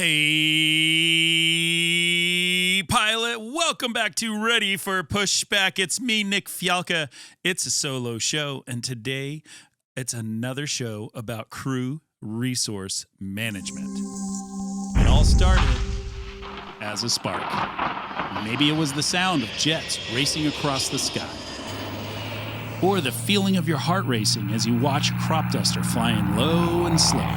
Hey, pilot, welcome back to Ready for Pushback. It's me, Nick Fialka. It's a solo show, and today it's another show about crew resource management. It all started as a spark. Maybe it was the sound of jets racing across the sky, or the feeling of your heart racing as you watch a crop duster flying low and slow.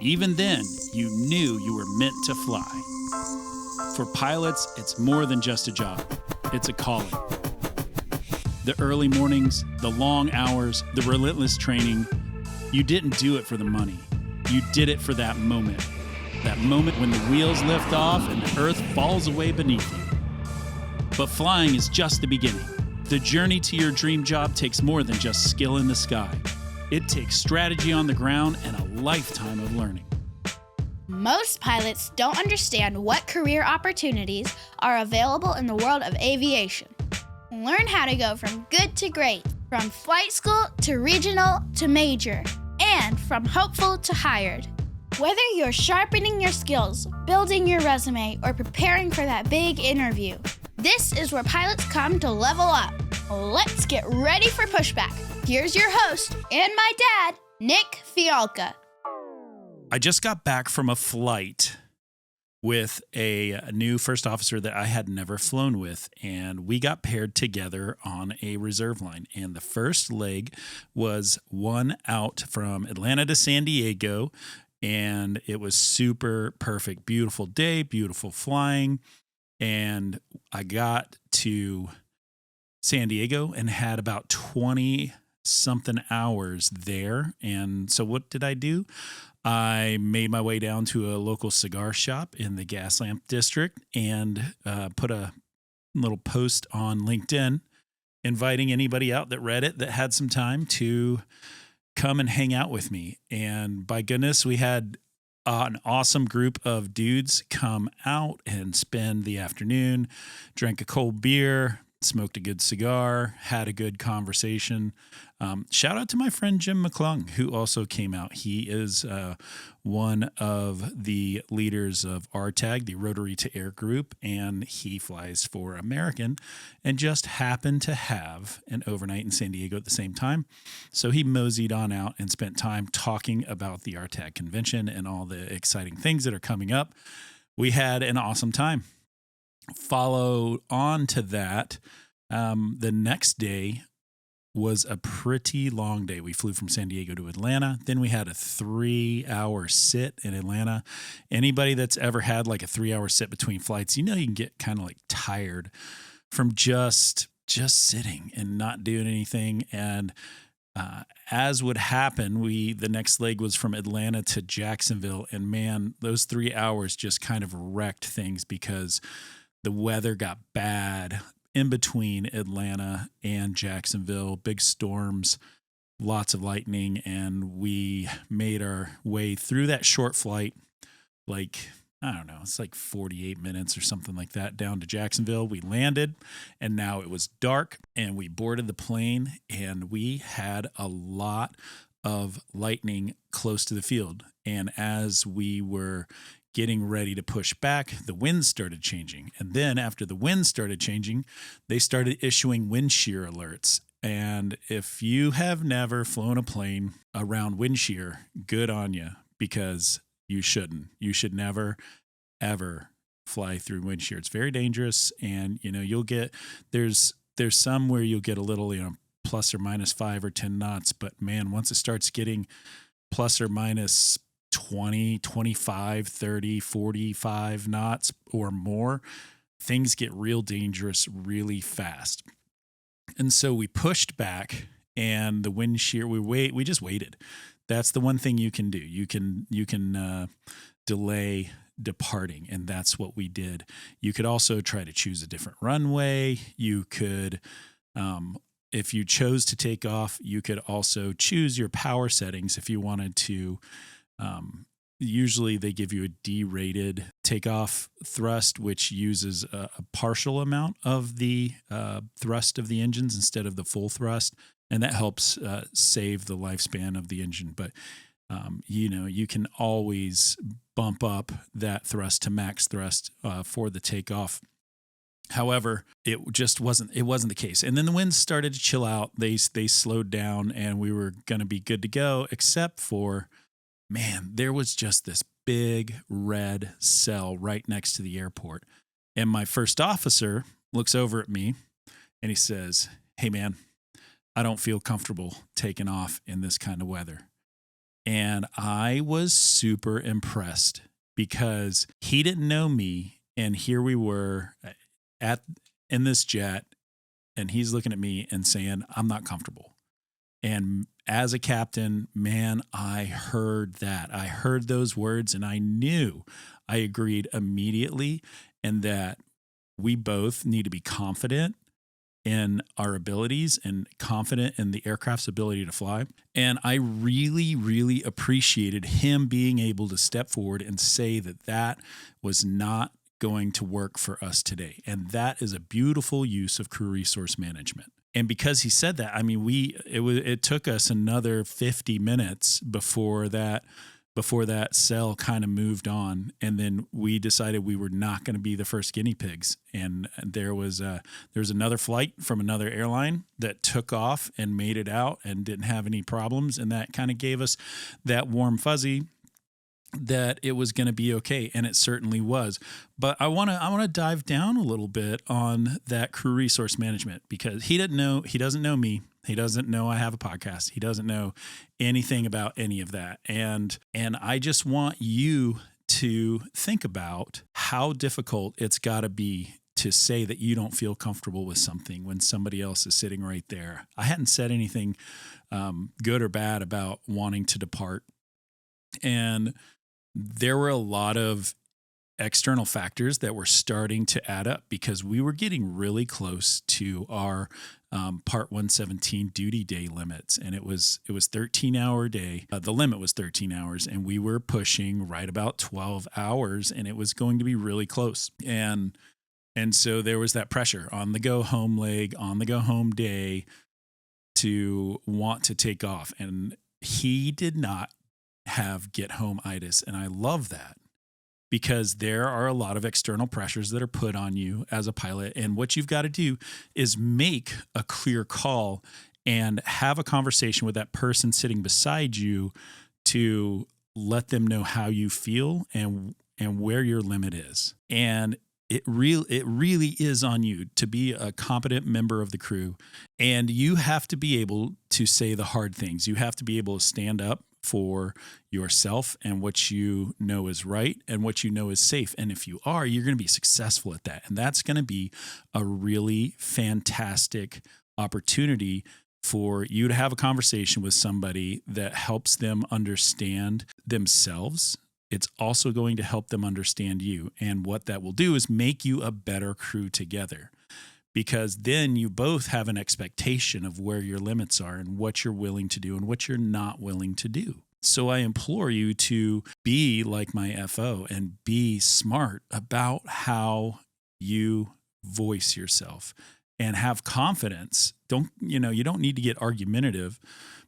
Even then, you knew you were meant to fly. For pilots, it's more than just a job. It's a calling. The early mornings, the long hours, the relentless training, you didn't do it for the money. You did it for that moment. That moment when the wheels lift off and the earth falls away beneath you. But flying is just the beginning. The journey to your dream job takes more than just skill in the sky. It takes strategy on the ground and a lifetime of learning. Most pilots don't understand what career opportunities are available in the world of aviation. Learn how to go from good to great, from flight school to regional to major, and from hopeful to hired. Whether you're sharpening your skills, building your resume, or preparing for that big interview, this is where pilots come to level up. Let's get ready for Pushback. Here's your host and my dad, Nick Fialka. I just got back from a flight with a new first officer that I had never flown with, and we got paired together on a reserve line. And the first leg was one out from Atlanta to San Diego, and it was super perfect. Beautiful day, beautiful flying. And I got to San Diego and had about 20-something hours there. And so what did I do? I made my way down to a local cigar shop in the gas lamp district and put a little post on LinkedIn inviting anybody out that read it that had some time to come and hang out with me. And by goodness, we had an awesome group of dudes come out and spend the afternoon, drank a cold beer, smoked a good cigar, had a good conversation. Shout out to my friend Jim McClung, who also came out. He is one of the leaders of RTAG, the Rotary to Air group, and he flies for American and just happened to have an overnight in San Diego at the same time. So he moseyed on out and spent time talking about the RTAG convention and all the exciting things that are coming up. We had an awesome time. Follow on to that, the next day was a pretty long day. We flew from San Diego to Atlanta. Then we had a 3-hour sit in Atlanta. Anybody that's ever had like a 3-hour sit between flights, you know you can get kind of like tired from just sitting and not doing anything. And as would happen, the next leg was from Atlanta to Jacksonville. And man, those 3 hours just kind of wrecked things because the weather got bad in between Atlanta and Jacksonville, big storms, lots of lightning, and we made our way through that short flight, like, I don't know, it's like 48 minutes or something like that, down to Jacksonville. We landed, and now it was dark, and we boarded the plane, and we had a lot of lightning close to the field. And as we were getting ready to push back, the winds started changing. And then after the winds started changing, they started issuing wind shear alerts. And if you have never flown a plane around wind shear, good on you, because you shouldn't. You should never, ever fly through wind shear. It's very dangerous. And, you know, you'll get, there's some where you'll get a little, plus or minus 5 or 10 knots. But man, once it starts getting plus or minus 20, 25, 30, 45 knots or more, things get real dangerous really fast. And so we pushed back, and the wind shear, we just waited. That's the one thing you can do. You can delay departing, and that's what we did. You could also try to choose a different runway. You could, if you chose to take off, you could also choose your power settings if you wanted to. Usually they give you a derated takeoff thrust, which uses a partial amount of the thrust of the engines instead of the full thrust. And that helps save the lifespan of the engine. But You can always bump up that thrust to max thrust for the takeoff. However, it just wasn't the case. And then the winds started to chill out. They slowed down and we were going to be good to go, except for, man, there was just this big red cell right next to the airport. And my first officer looks over at me and he says, "Hey man, I don't feel comfortable taking off in this kind of weather." And I was super impressed because he didn't know me. And here we were in this jet, and he's looking at me and saying, "I'm not comfortable." And as a captain, man, I heard that. I heard those words and I knew I agreed immediately, and that we both need to be confident in our abilities and confident in the aircraft's ability to fly. And I really, really appreciated him being able to step forward and say that that was not going to work for us today. And that is a beautiful use of crew resource management. And because he said that, I mean, it took us another 50 minutes before that cell kind of moved on. And then we decided we were not going to be the first guinea pigs. And there was another flight from another airline that took off and made it out and didn't have any problems. And that kind of gave us that warm fuzzy that it was going to be okay, and it certainly was. But I want to dive down a little bit on that crew resource management, because he doesn't know me. He doesn't know I have a podcast. He doesn't know anything about any of that. And I just want you to think about how difficult it's got to be to say that you don't feel comfortable with something when somebody else is sitting right there. I hadn't said anything good or bad about wanting to depart. And there were a lot of external factors that were starting to add up, because we were getting really close to our Part 117 duty day limits. And it was 13-hour day. The limit was 13 hours, and we were pushing right about 12 hours, and it was going to be really close. And so there was that pressure on the go home leg, on the go home day, to want to take off. And he did not have get-home-itis. And I love that, because there are a lot of external pressures that are put on you as a pilot. And what you've got to do is make a clear call and have a conversation with that person sitting beside you to let them know how you feel and where your limit is. And it really is on you to be a competent member of the crew. And you have to be able to say the hard things. You have to be able to stand up for yourself and what you know is right and what you know is safe. And if you are, you're going to be successful at that. And that's going to be a really fantastic opportunity for you to have a conversation with somebody that helps them understand themselves. It's also going to help them understand you. And what that will do is make you a better crew together, because then you both have an expectation of where your limits are and what you're willing to do and what you're not willing to do. So I implore you to be like my FO and be smart about how you voice yourself and have confidence. You don't need to get argumentative,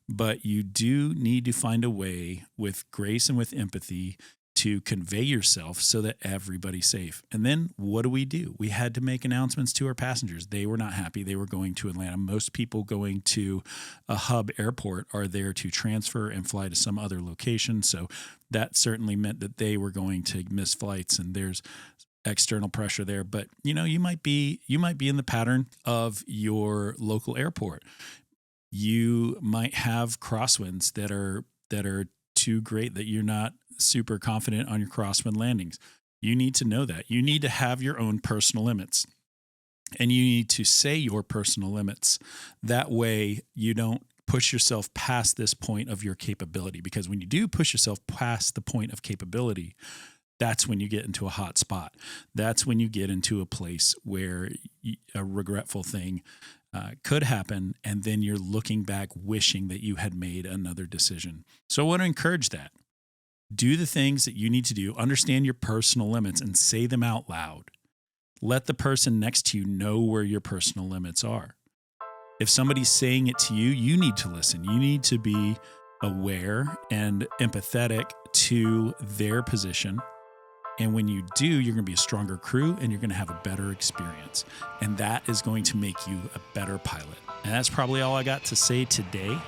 but you do need to find a way with grace and with empathy to convey yourself so that everybody's safe. And then what do? We had to make announcements to our passengers. They were not happy. They were going to Atlanta. Most people going to a hub airport are there to transfer and fly to some other location. So that certainly meant that they were going to miss flights, and there's external pressure there. But you might be in the pattern of your local airport. You might have crosswinds that are too great, that you're not super confident on your crosswind landings. You need to know that. You need to have your own personal limits, and you need to say your personal limits. That way you don't push yourself past this point of your capability, because when you do push yourself past the point of capability, that's when you get into a hot spot. That's when you get into a place where a regretful thing could happen, and then you're looking back wishing that you had made another decision. So I want to encourage that. Do the things that you need to do. Understand your personal limits and say them out loud. Let the person next to you know where your personal limits are. If somebody's saying it to you, you need to listen. You need to be aware and empathetic to their position. And when you do, you're going to be a stronger crew and you're going to have a better experience. And that is going to make you a better pilot. And that's probably all I got to say today.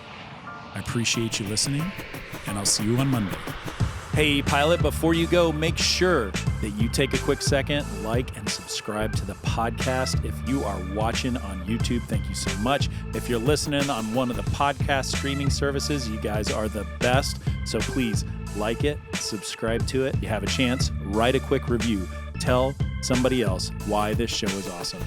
I appreciate you listening, and I'll see you on Monday. Hey, pilot, before you go, make sure that you take a quick second, like and subscribe to the podcast. If you are watching on YouTube, thank you so much. If you're listening on one of the podcast streaming services, you guys are the best. So please like it, subscribe to it. You have a chance, write a quick review. Tell somebody else why this show is awesome.